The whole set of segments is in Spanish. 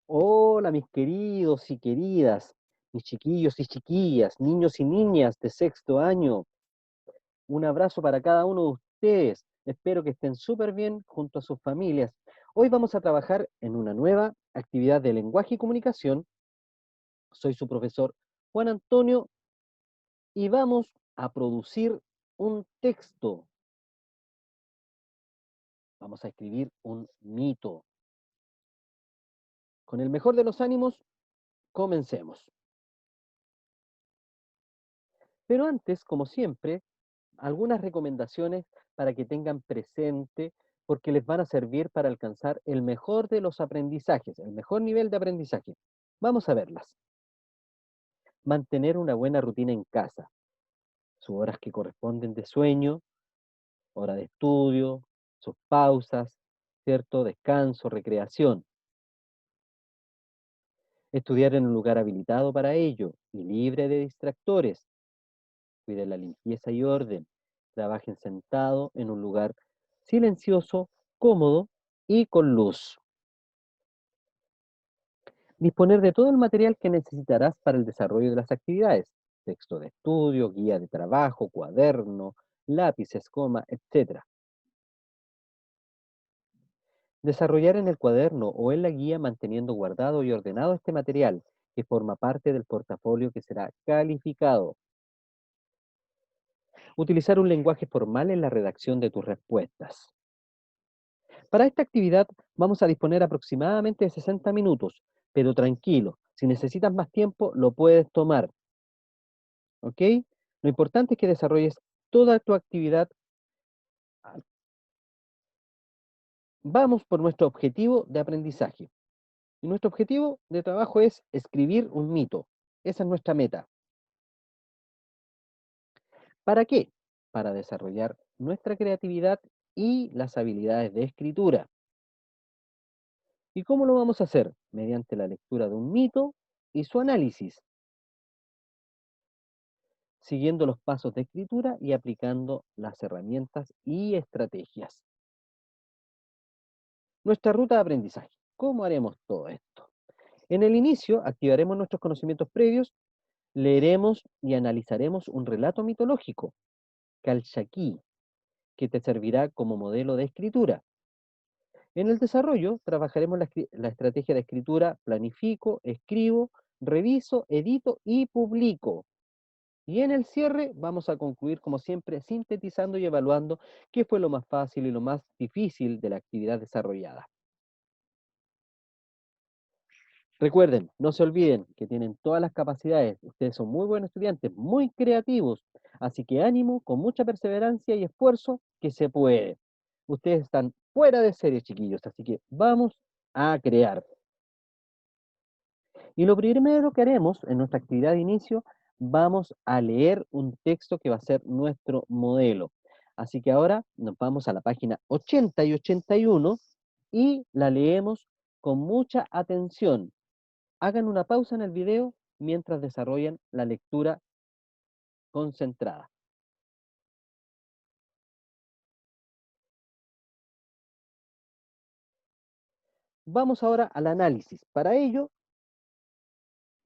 Hola, mis queridos y queridas, mis chiquillos y chiquillas, niños y niñas de sexto año. Un abrazo para cada uno de ustedes. Espero que estén súper bien junto a sus familias. Hoy vamos a trabajar en una nueva actividad de lenguaje y comunicación. Soy su profesor Juan Antonio y vamos a producir un texto. Vamos a escribir un mito. Con el mejor de los ánimos, comencemos. Pero antes, como siempre, algunas recomendaciones para que tengan presente porque les van a servir para alcanzar el mejor de los aprendizajes, el mejor nivel de aprendizaje. Vamos a verlas. Mantener una buena rutina en casa, sus horas que corresponden de sueño, hora de estudio, sus pausas, ¿cierto? Descanso, recreación. Estudiar en un lugar habilitado para ello y libre de distractores. Cuide la limpieza y orden. Trabajen sentado en un lugar silencioso, cómodo y con luz. Disponer de todo el material que necesitarás para el desarrollo de las actividades. Texto de estudio, guía de trabajo, cuaderno, lápices, coma, etc. Desarrollar en el cuaderno o en la guía manteniendo guardado y ordenado este material que forma parte del portafolio que será calificado. Utilizar un lenguaje formal en la redacción de tus respuestas. Para esta actividad vamos a disponer aproximadamente de 60 minutos, pero tranquilo, si necesitas más tiempo lo puedes tomar, ¿ok? Lo importante es que desarrolles toda tu actividad. Vamos por nuestro objetivo de aprendizaje. Y nuestro objetivo de trabajo es escribir un mito. Esa es nuestra meta. ¿Para qué? Para desarrollar nuestra creatividad y las habilidades de escritura. ¿Y cómo lo vamos a hacer? Mediante la lectura de un mito y su análisis, siguiendo los pasos de escritura y aplicando las herramientas y estrategias. Nuestra ruta de aprendizaje. ¿Cómo haremos todo esto? En el inicio, activaremos nuestros conocimientos previos, leeremos y analizaremos un relato mitológico, Calchaquí, que te servirá como modelo de escritura. En el desarrollo, trabajaremos la estrategia de escritura, planifico, escribo, reviso, edito y publico. Y en el cierre vamos a concluir, como siempre, sintetizando y evaluando qué fue lo más fácil y lo más difícil de la actividad desarrollada. Recuerden, no se olviden que tienen todas las capacidades. Ustedes son muy buenos estudiantes, muy creativos. Así que ánimo, con mucha perseverancia y esfuerzo, que se puede. Ustedes están fuera de serie, chiquillos. Así que vamos a crear. Y lo primero que haremos en nuestra actividad de inicio, vamos a leer un texto que va a ser nuestro modelo. Así que ahora nos vamos a la página 80 y 81 y la leemos con mucha atención. Hagan una pausa en el video mientras desarrollan la lectura concentrada. Vamos ahora al análisis. Para ello,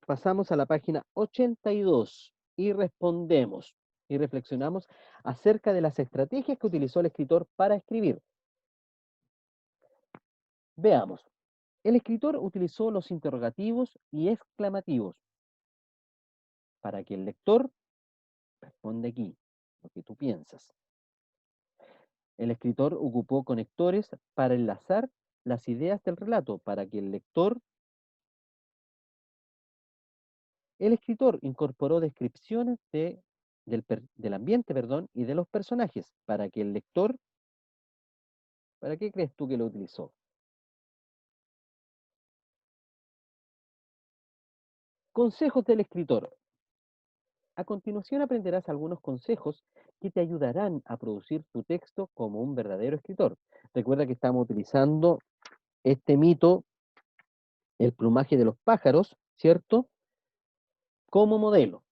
pasamos a la página 82 y respondemos y reflexionamos acerca de las estrategias que utilizó el escritor para escribir. Veamos. El escritor utilizó los interrogativos y exclamativos para que el lector responda aquí lo que tú piensas. El escritor ocupó conectores para enlazar las ideas del relato para que el escritor incorporó descripciones del ambiente, perdón, y de los personajes para que el lector, ¿para qué crees tú que lo utilizó? Consejos del escritor. A continuación aprenderás algunos consejos que te ayudarán a producir tu texto como un verdadero escritor. Recuerda que estamos utilizando este mito, el plumaje de los pájaros, ¿cierto? Como modelo.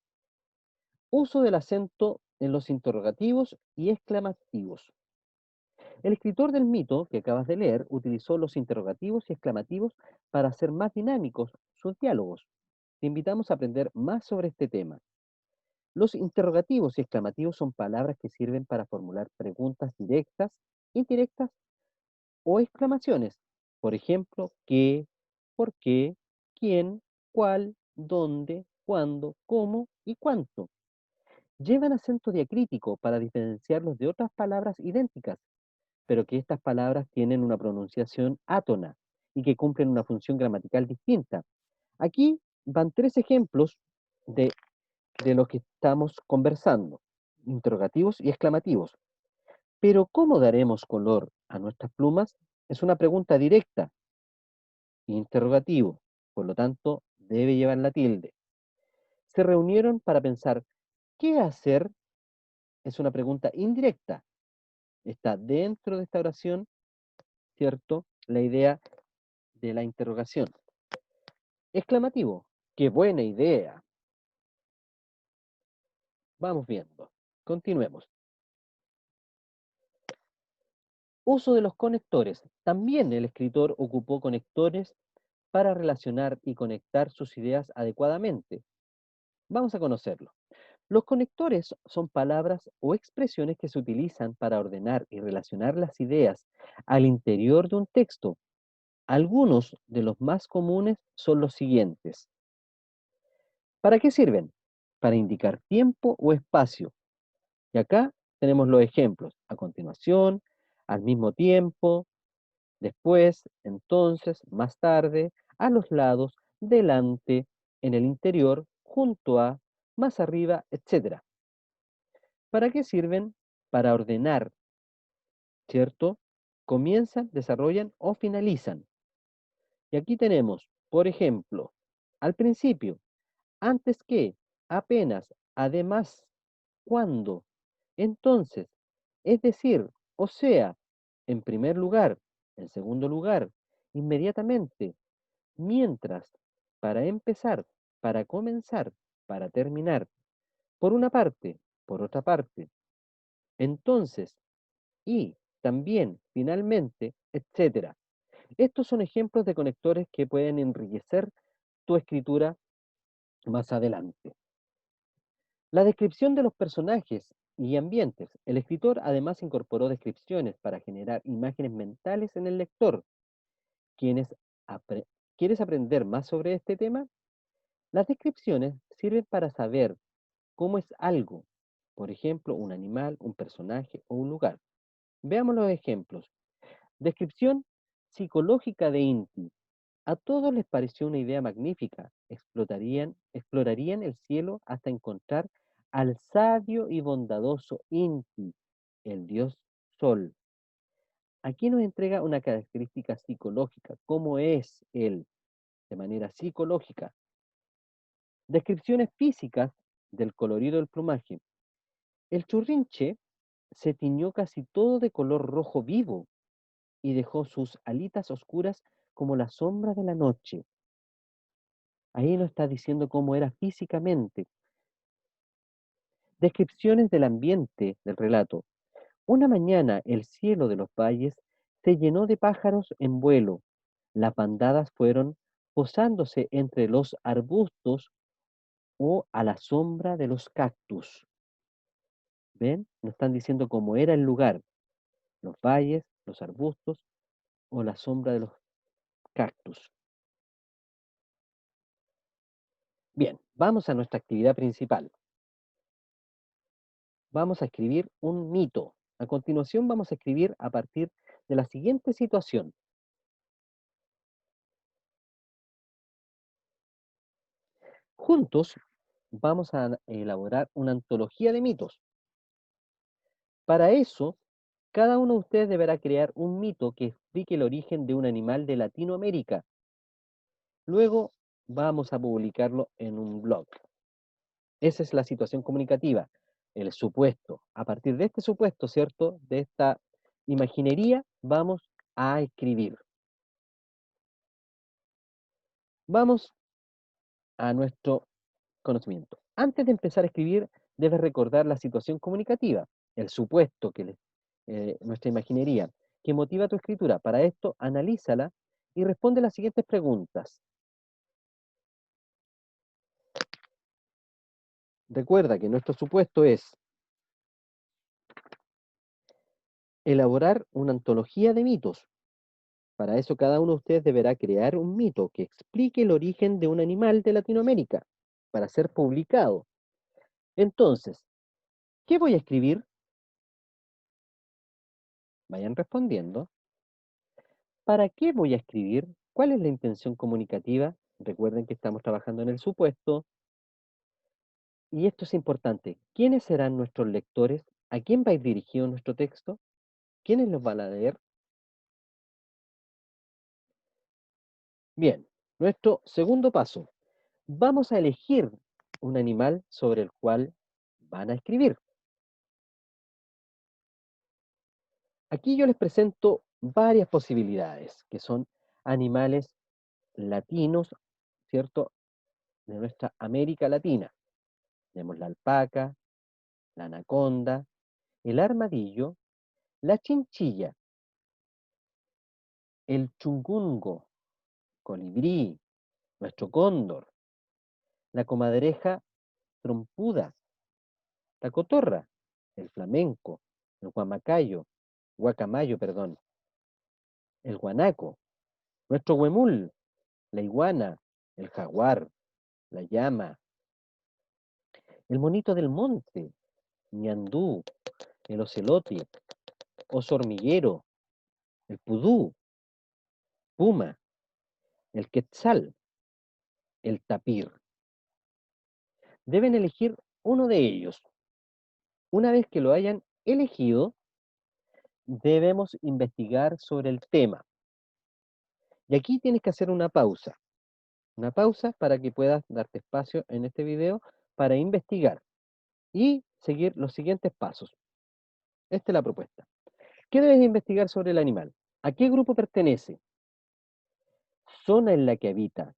Uso del acento en los interrogativos y exclamativos. El escritor del mito que acabas de leer utilizó los interrogativos y exclamativos para hacer más dinámicos sus diálogos. Te invitamos a aprender más sobre este tema. Los interrogativos y exclamativos son palabras que sirven para formular preguntas directas, indirectas o exclamaciones. Por ejemplo, qué, por qué, quién, cuál, dónde, cuándo, cómo y cuánto. Llevan acento diacrítico para diferenciarlos de otras palabras idénticas, pero que estas palabras tienen una pronunciación átona y que cumplen una función gramatical distinta. Aquí van tres ejemplos de, de lo que estamos conversando, interrogativos y exclamativos. Pero ¿cómo daremos color a nuestras plumas? Es una pregunta directa, interrogativo, por lo tanto debe llevar la tilde. Se reunieron para pensar qué hacer, es una pregunta indirecta. Está dentro de esta oración, ¿cierto? La idea de la interrogación. Exclamativo, qué buena idea. Vamos viendo. Continuemos. Uso de los conectores. También el escritor ocupó conectores para relacionar y conectar sus ideas adecuadamente. Vamos a conocerlo. Los conectores son palabras o expresiones que se utilizan para ordenar y relacionar las ideas al interior de un texto. Algunos de los más comunes son los siguientes. ¿Para qué sirven? Para indicar tiempo o espacio. Y acá tenemos los ejemplos. A continuación, al mismo tiempo, después, entonces, más tarde, a los lados, delante, en el interior, junto a, más arriba, etc. ¿Para qué sirven? Para ordenar, ¿cierto? Comienzan, desarrollan o finalizan. Y aquí tenemos, por ejemplo, al principio, antes que, apenas, además, cuando, entonces, es decir, o sea, en primer lugar, en segundo lugar, inmediatamente, mientras, para empezar, para comenzar, para terminar, por una parte, por otra parte, entonces, y, también, finalmente, etcétera. Estos son ejemplos de conectores que pueden enriquecer tu escritura más adelante. La descripción de los personajes y ambientes. El escritor además incorporó descripciones para generar imágenes mentales en el lector. ¿Quieres, ¿Quieres aprender más sobre este tema? Las descripciones sirven para saber cómo es algo, por ejemplo, un animal, un personaje o un lugar. Veamos los ejemplos. Descripción psicológica de Inti. A todos les pareció una idea magnífica. Explorarían el cielo hasta encontrar al sabio y bondadoso Inti, el dios Sol. Aquí nos entrega una característica psicológica, cómo es él, de manera psicológica. Descripciones físicas del colorido del plumaje. El churrinche se tiñó casi todo de color rojo vivo y dejó sus alitas oscuras como la sombra de la noche. Ahí nos está diciendo cómo era físicamente. Descripciones del ambiente del relato. Una mañana el cielo de los valles se llenó de pájaros en vuelo. Las bandadas fueron posándose entre los arbustos o a la sombra de los cactus. ¿Ven? Nos están diciendo cómo era el lugar, los valles, los arbustos o la sombra de los cactus. Bien, vamos a nuestra actividad principal. Vamos a escribir un mito. A continuación vamos a escribir a partir de la siguiente situación. Juntos vamos a elaborar una antología de mitos. Para eso, cada uno de ustedes deberá crear un mito que explique el origen de un animal de Latinoamérica. Luego vamos a publicarlo en un blog. Esa es la situación comunicativa, el supuesto. A partir de este supuesto, ¿cierto? De esta imaginería, vamos a escribir. Vamos a nuestro conocimiento. Antes de empezar a escribir, debes recordar la situación comunicativa, el supuesto nuestra imaginería. que motiva tu escritura. Para esto, analízala y responde las siguientes preguntas. Recuerda que nuestro supuesto es elaborar una antología de mitos. Para eso, cada uno de ustedes deberá crear un mito que explique el origen de un animal de Latinoamérica para ser publicado. Entonces, ¿qué voy a escribir? Vayan respondiendo. ¿Para qué voy a escribir? ¿Cuál es la intención comunicativa? Recuerden que estamos trabajando en el supuesto. Y esto es importante. ¿Quiénes serán nuestros lectores? ¿A quién va a ir dirigido nuestro texto? ¿Quiénes los van a leer? Bien, nuestro segundo paso. Vamos a elegir un animal sobre el cual van a escribir. Aquí yo les presento varias posibilidades, que son animales latinos, ¿cierto? De nuestra América Latina. Tenemos la alpaca, la anaconda, el armadillo, la chinchilla, el chungungo, colibrí, nuestro cóndor, la comadreja trompuda, la cotorra, el flamenco, el guacamayo, perdón, el guanaco, nuestro huemul, la iguana, el jaguar, la llama, el monito del monte, ñandú, el ocelote, oso hormiguero, el pudú, puma, el quetzal, el tapir. Deben elegir uno de ellos. Una vez que lo hayan elegido, debemos investigar sobre el tema. Y aquí tienes que hacer una pausa para que puedas darte espacio en este video para investigar y seguir los siguientes pasos. Esta es la propuesta. ¿Qué debes investigar sobre el animal? ¿A qué grupo pertenece? ¿Zona en la que habita?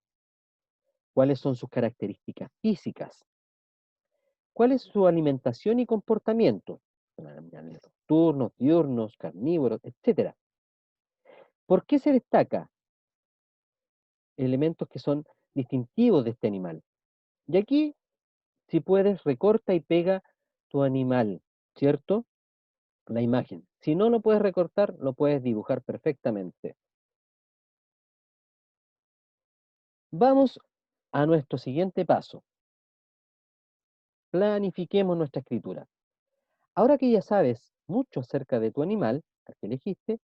¿Cuáles son sus características físicas? ¿Cuál es su alimentación y comportamiento? Son animales nocturnos, diurnos, carnívoros, etcétera. ¿Por qué se destaca? Elementos que son distintivos de este animal. Y aquí, si puedes, recorta y pega tu animal, ¿cierto? La imagen. Si no lo puedes recortar, lo puedes dibujar perfectamente. Vamos a nuestro siguiente paso. Planifiquemos nuestra escritura. Ahora que ya sabes mucho acerca de tu animal, al que elegiste,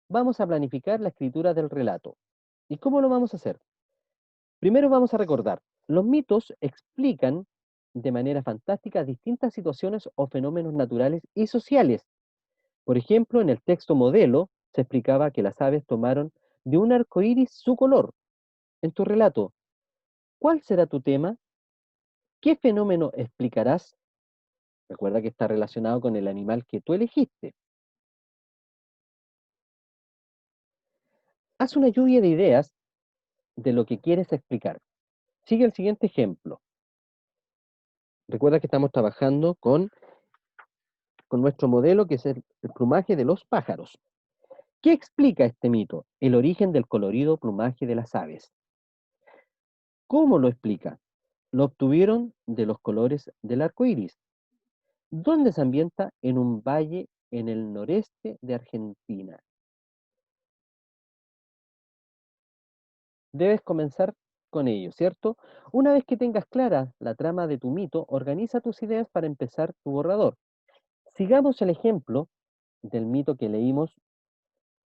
vamos a planificar la escritura del relato. ¿Y cómo lo vamos a hacer? Primero vamos a recordar, los mitos explican de manera fantástica distintas situaciones o fenómenos naturales y sociales. Por ejemplo, en el texto modelo se explicaba que las aves tomaron de un arco iris su color. En tu relato, ¿cuál será tu tema? ¿Qué fenómeno explicarás? Recuerda que está relacionado con el animal que tú elegiste. Haz una lluvia de ideas de lo que quieres explicar. Sigue el siguiente ejemplo. Recuerda que estamos trabajando con nuestro modelo, que es el plumaje de los pájaros. ¿Qué explica este mito? El origen del colorido plumaje de las aves. ¿Cómo lo explica? Lo obtuvieron de los colores del arco iris. ¿Dónde se ambienta? En un valle en el noreste de Argentina. Debes comenzar con ello, ¿cierto? Una vez que tengas clara la trama de tu mito, organiza tus ideas para empezar tu borrador. Sigamos el ejemplo del mito que leímos,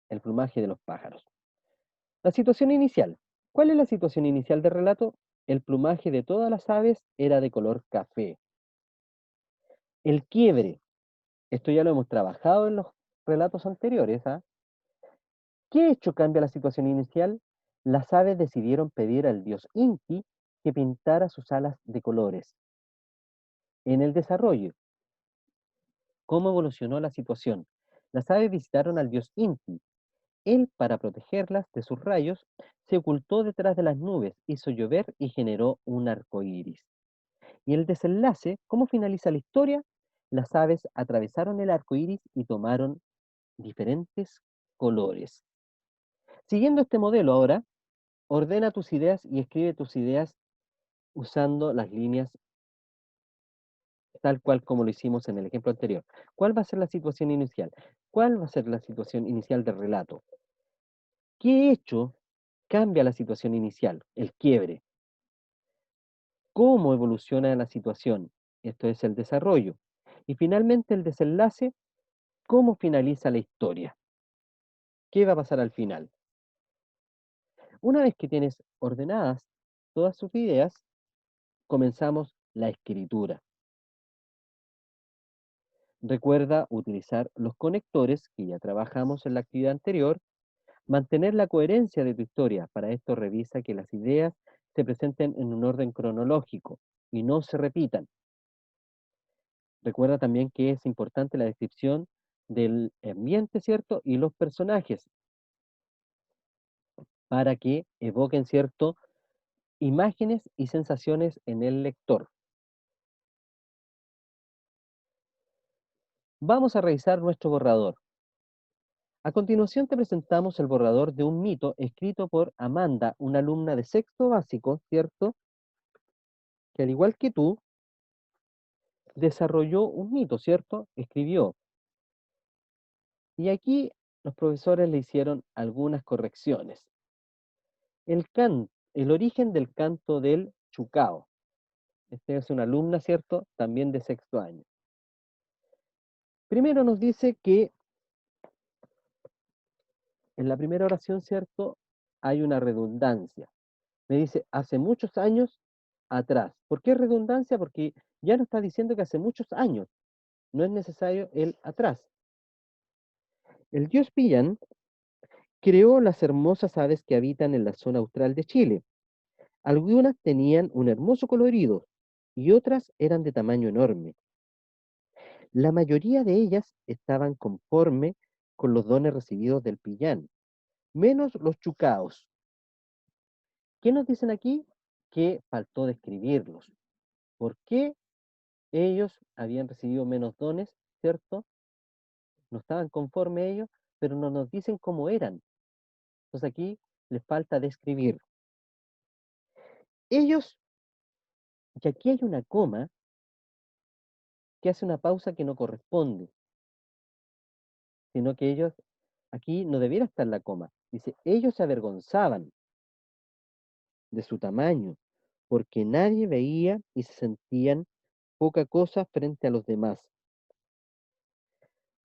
el plumaje de los pájaros. La situación inicial. ¿Cuál es la situación inicial del relato? El plumaje de todas las aves era de color café. El quiebre. Esto ya lo hemos trabajado en los relatos anteriores, ¿ah? ¿Qué hecho cambia la situación inicial? Las aves decidieron pedir al dios Inti que pintara sus alas de colores. En el desarrollo, ¿cómo evolucionó la situación? Las aves visitaron al dios Inti. Él, para protegerlas de sus rayos, se ocultó detrás de las nubes, hizo llover y generó un arco iris. Y el desenlace, ¿cómo finaliza la historia? Las aves atravesaron el arco iris y tomaron diferentes colores. Siguiendo este modelo ahora, ordena tus ideas y escribe tus ideas usando las líneas tal cual como lo hicimos en el ejemplo anterior. ¿Cuál va a ser la situación inicial? ¿Cuál va a ser la situación inicial del relato? ¿Qué hecho cambia la situación inicial? El quiebre. ¿Cómo evoluciona la situación? Esto es el desarrollo. Y finalmente el desenlace, ¿cómo finaliza la historia? ¿Qué va a pasar al final? Una vez que tienes ordenadas todas sus ideas, comenzamos la escritura. Recuerda utilizar los conectores que ya trabajamos en la actividad anterior. Mantener la coherencia de tu historia. Para esto revisa que las ideas se presenten en un orden cronológico y no se repitan. Recuerda también que es importante la descripción del ambiente, ¿cierto? Y los personajes para que evoquen, ¿cierto? Imágenes y sensaciones en el lector. Vamos a revisar nuestro borrador. A continuación te presentamos el borrador de un mito escrito por Amanda, una alumna de sexto básico, ¿cierto? Que al igual que tú, desarrolló un mito, ¿cierto? Escribió. Y aquí los profesores le hicieron algunas correcciones. El origen del canto del chucao. Este es una alumna, ¿cierto? También de sexto año. Primero nos dice que en la primera oración, ¿cierto? Hay una redundancia. Me dice, hace muchos años atrás. ¿Por qué redundancia? Porque ya no está diciendo que hace muchos años. No es necesario el atrás. El dios Pillán creó las hermosas aves que habitan en la zona austral de Chile. Algunas tenían un hermoso colorido y otras eran de tamaño enorme. La mayoría de ellas estaban conforme con los dones recibidos del Pillán, menos los chucaos. ¿Qué nos dicen aquí? Que faltó describirlos. ¿Por qué ellos habían recibido menos dones, cierto? No estaban conforme ellos, pero no nos dicen cómo eran. Entonces aquí les falta describir. Ellos, y aquí hay una coma que hace una pausa que no corresponde, sino que ellos, aquí no debiera estar la coma. Dice, ellos se avergonzaban de su tamaño, porque nadie veía y se sentían poca cosa frente a los demás.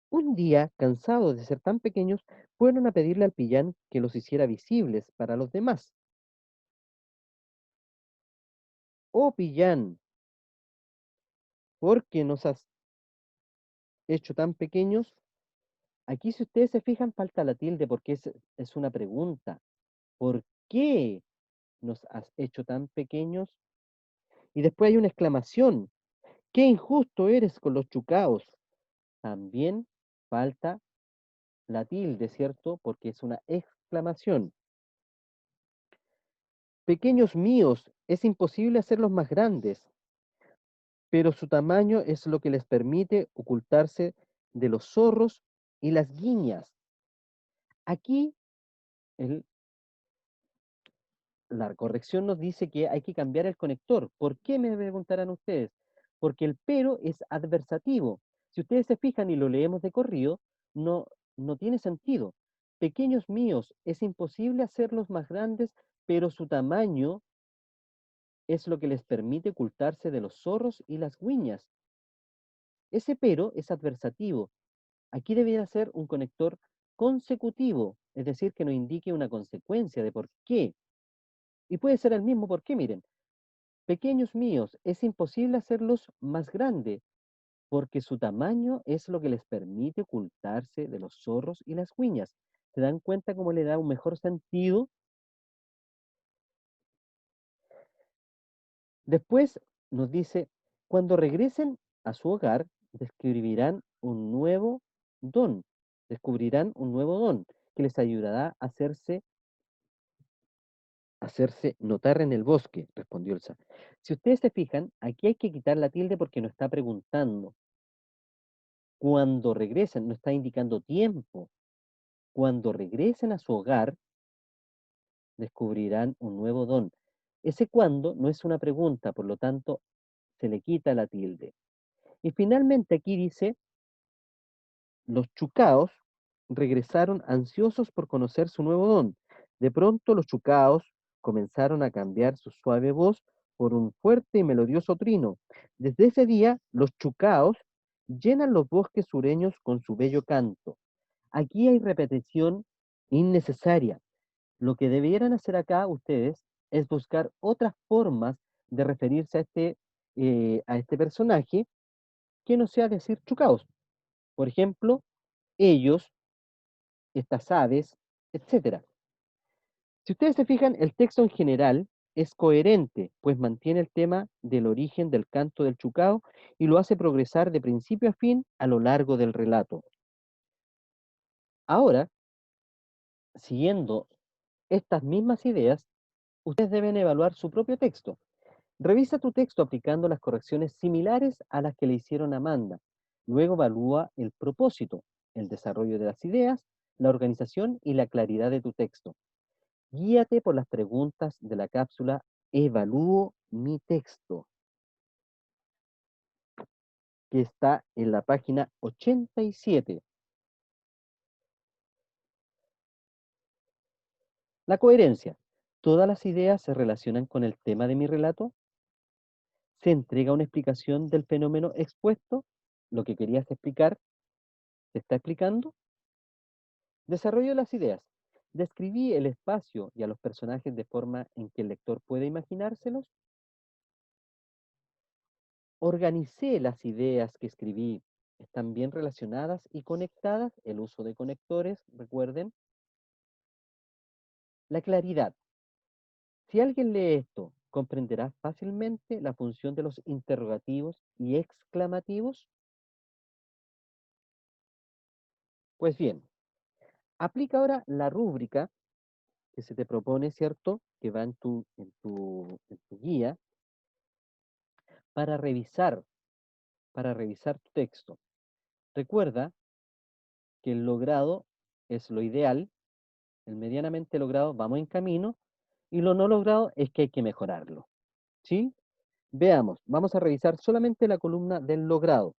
Un día, cansados de ser tan pequeños, fueron a pedirle al pillán que los hiciera visibles para los demás. Oh pillán, ¿por qué nos has hecho tan pequeños? Aquí, si ustedes se fijan, falta la tilde porque es una pregunta. ¿Por qué nos has hecho tan pequeños? Y después hay una exclamación. ¡Qué injusto eres con los chucaos! También falta la tilde, ¿cierto? Porque es una exclamación. Pequeños míos, es imposible hacerlos más grandes, pero su tamaño es lo que les permite ocultarse de los zorros y las guiñas. Aquí el la corrección nos dice que hay que cambiar el conector. ¿Por qué me preguntarán ustedes? Porque el pero es adversativo. Si ustedes se fijan y lo leemos de corrido, no, no tiene sentido. Pequeños míos, es imposible hacerlos más grandes, pero su tamaño es lo que les permite ocultarse de los zorros y las guiñas. Ese pero es adversativo. Aquí debería ser un conector consecutivo, es decir, que nos indique una consecuencia de por qué. Y puede ser el mismo por qué, miren. Pequeños míos, es imposible hacerlos más grandes, porque su tamaño es lo que les permite ocultarse de los zorros y las cuiñas. ¿Se dan cuenta cómo le da un mejor sentido? Después nos dice, cuando regresen a su hogar, don, descubrirán un nuevo don que les ayudará a hacerse notar en el bosque, respondió Elsa. Si ustedes se fijan, aquí hay que quitar la tilde porque nos está preguntando. Cuando regresan, no está indicando tiempo. Cuando regresen a su hogar, descubrirán un nuevo don. Ese cuando no es una pregunta, por lo tanto, se le quita la tilde. Y finalmente aquí dice, los chucaos regresaron ansiosos por conocer su nuevo don. De pronto los chucaos comenzaron a cambiar su suave voz por un fuerte y melodioso trino. Desde ese día, los chucaos llenan los bosques sureños con su bello canto. Aquí hay repetición innecesaria. Lo que debieran hacer acá ustedes es buscar otras formas de referirse a este personaje que no sea decir chucaos. Por ejemplo, ellos, estas aves, etcétera. Si ustedes se fijan, el texto en general es coherente, pues mantiene el tema del origen del canto del chucao y lo hace progresar de principio a fin a lo largo del relato. Ahora, siguiendo estas mismas ideas, ustedes deben evaluar su propio texto. Revisa tu texto aplicando las correcciones similares a las que le hicieron a Amanda. Luego evalúa el propósito, el desarrollo de las ideas, la organización y la claridad de tu texto. Guíate por las preguntas de la cápsula Evalúo mi texto, que está en la página 87. La coherencia. ¿Todas las ideas se relacionan con el tema de mi relato? ¿Se entrega una explicación del fenómeno expuesto? ¿Lo que querías explicar se está explicando? Desarrollo de las ideas. Describí el espacio y a los personajes de forma en que el lector puede imaginárselos. Organicé las ideas que escribí. ¿Están bien relacionadas y conectadas? El uso de conectores, recuerden. La claridad. Si alguien lee esto, ¿comprenderá fácilmente la función de los interrogativos y exclamativos? Pues bien, aplica ahora la rúbrica que se te propone, ¿cierto? Que va en tu guía para revisar, para revisar tu texto. Recuerda que el logrado es lo ideal, el medianamente logrado vamos en camino y lo no logrado es que hay que mejorarlo. ¿Sí? Veamos, vamos a revisar solamente la columna del logrado.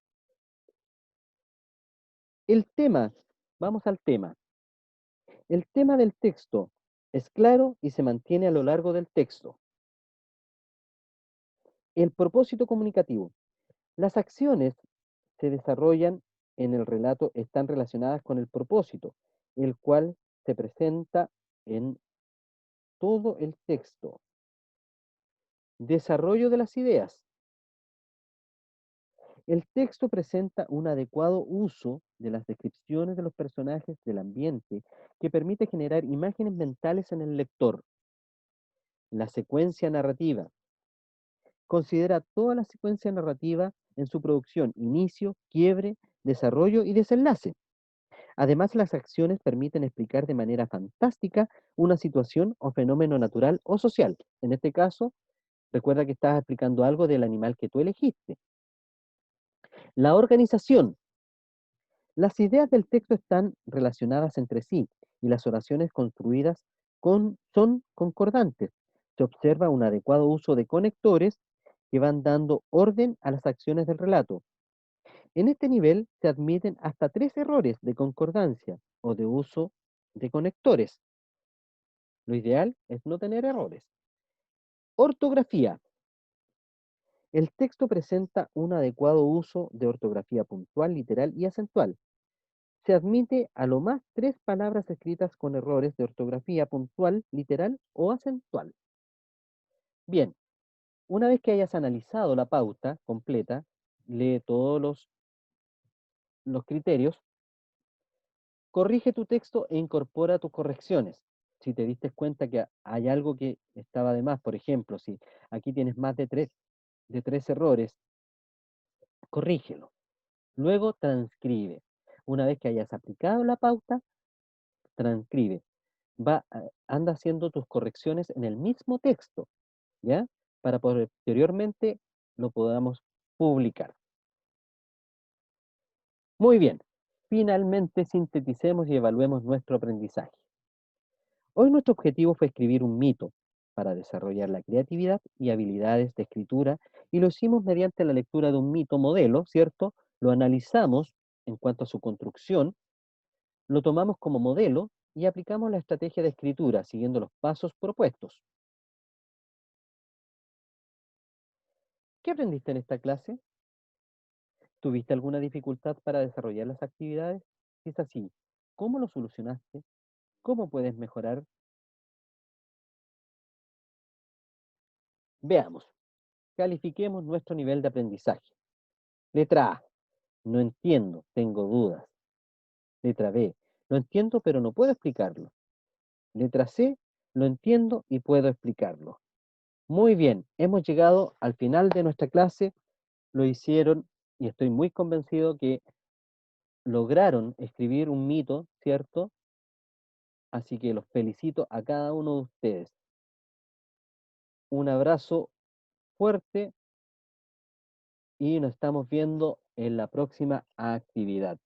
El tema, vamos al tema. El tema del texto es claro y se mantiene a lo largo del texto. El propósito comunicativo. Las acciones se desarrollan en el relato están relacionadas con el propósito, el cual se presenta en todo el texto. Desarrollo de las ideas. El texto presenta un adecuado uso de las descripciones de los personajes del ambiente que permite generar imágenes mentales en el lector. La secuencia narrativa. Considera toda la secuencia narrativa en su producción, inicio, quiebre, desarrollo y desenlace. Además, las acciones permiten explicar de manera fantástica una situación o fenómeno natural o social. En este caso, recuerda que estás explicando algo del animal que tú elegiste. La organización. Las ideas del texto están relacionadas entre sí y las oraciones construidas son concordantes. Se observa un adecuado uso de conectores que van dando orden a las acciones del relato. En este nivel se admiten hasta 3 errores de concordancia o de uso de conectores. Lo ideal es no tener errores. Ortografía. El texto presenta un adecuado uso de ortografía puntual, literal y acentual. Se admite a lo más 3 palabras escritas con errores de ortografía puntual, literal o acentual. Bien, una vez que hayas analizado la pauta completa, lee todos los criterios, corrige tu texto e incorpora tus correcciones. Si te diste cuenta que hay algo que estaba de más, por ejemplo, si aquí tienes más de tres errores, corrígelo. Luego transcribe. Una vez que hayas aplicado la pauta, transcribe. Anda haciendo tus correcciones en el mismo texto, ¿ya? Para posteriormente lo podamos publicar. Muy bien. finalmente sinteticemos y evaluemos nuestro aprendizaje. Hoy nuestro objetivo fue escribir un mito para desarrollar la creatividad y habilidades de escritura y lo hicimos mediante la lectura de un mito modelo, ¿cierto? Lo analizamos en cuanto a su construcción, lo tomamos como modelo y aplicamos la estrategia de escritura siguiendo los pasos propuestos. ¿Qué aprendiste en esta clase? ¿Tuviste alguna dificultad para desarrollar las actividades? Si es así, ¿cómo lo solucionaste? ¿Cómo puedes mejorar? Veamos, califiquemos nuestro nivel de aprendizaje. Letra A, no entiendo, tengo dudas. Letra B, lo entiendo pero no puedo explicarlo. Letra C, lo entiendo y puedo explicarlo. Muy bien, hemos llegado al final de nuestra clase, lo hicieron y estoy muy convencido que lograron escribir un mito, ¿cierto? Así que los felicito a cada uno de ustedes. Un abrazo fuerte y nos estamos viendo en la próxima actividad.